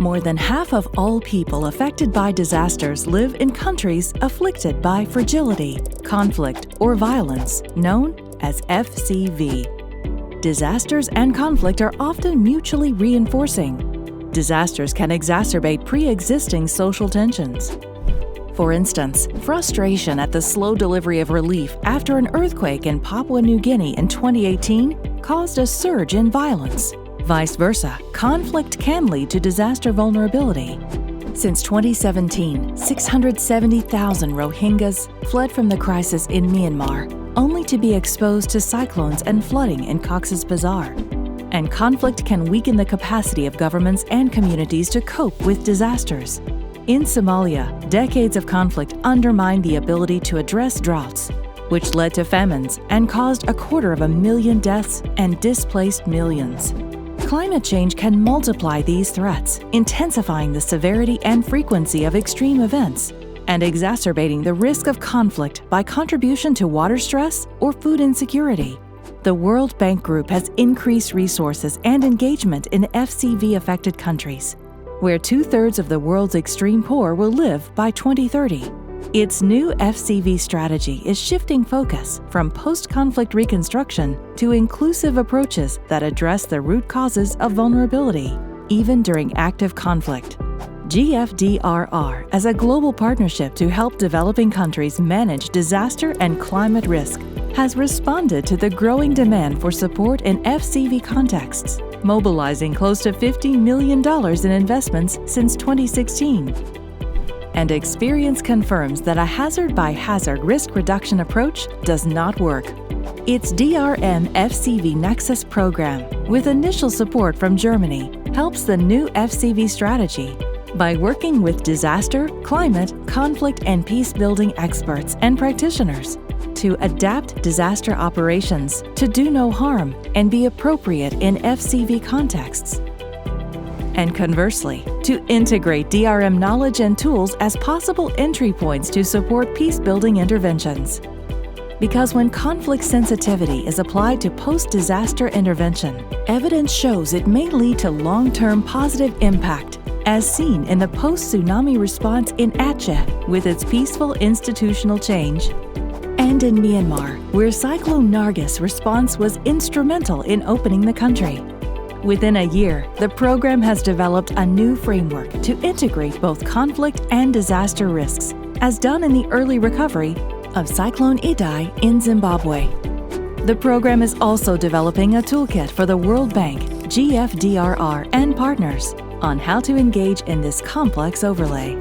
More than half of all people affected by disasters live in countries afflicted by fragility, conflict, or violence, known as FCV. Disasters and conflict are often mutually reinforcing. Disasters can exacerbate pre-existing social tensions. For instance, frustration at the slow delivery of relief after an earthquake in Papua New Guinea in 2018 caused a surge in violence. Vice versa, conflict can lead to disaster vulnerability. Since 2017, 670,000 Rohingyas fled from the crisis in Myanmar, only to be exposed to cyclones and flooding in Cox's Bazar. And conflict can weaken the capacity of governments and communities to cope with disasters. In Somalia, decades of conflict undermined the ability to address droughts, which led to famines and caused 250,000 deaths and displaced millions. Climate change can multiply these threats, intensifying the severity and frequency of extreme events and exacerbating the risk of conflict by contribution to water stress or food insecurity. The World Bank Group has increased resources and engagement in FCV-affected countries, where 2/3 of the world's extreme poor will live by 2030. Its new FCV strategy is shifting focus from post-conflict reconstruction to inclusive approaches that address the root causes of vulnerability, even during active conflict. GFDRR, as a global partnership to help developing countries manage disaster and climate risk, has responded to the growing demand for support in FCV contexts, mobilizing close to $50 million in investments since 2016. And experience confirms that a hazard-by-hazard risk reduction approach does not work. Its DRM-FCV Nexus Program, with initial support from Germany, helps the new FCV strategy by working with disaster, climate, conflict, and peacebuilding experts and practitioners to adapt disaster operations to do no harm and be appropriate in FCV contexts. And conversely, to integrate DRM knowledge and tools as possible entry points to support peacebuilding interventions. Because when conflict sensitivity is applied to post-disaster intervention, evidence shows it may lead to long-term positive impact, as seen in the post-tsunami response in Aceh with its peaceful institutional change, and in Myanmar, where Cyclone Nargis response was instrumental in opening the country. Within a year, the program has developed a new framework to integrate both conflict and disaster risks, as done in the early recovery of Cyclone Idai in Zimbabwe. The program is also developing a toolkit for the World Bank, GFDRR, and partners on how to engage in this complex overlay.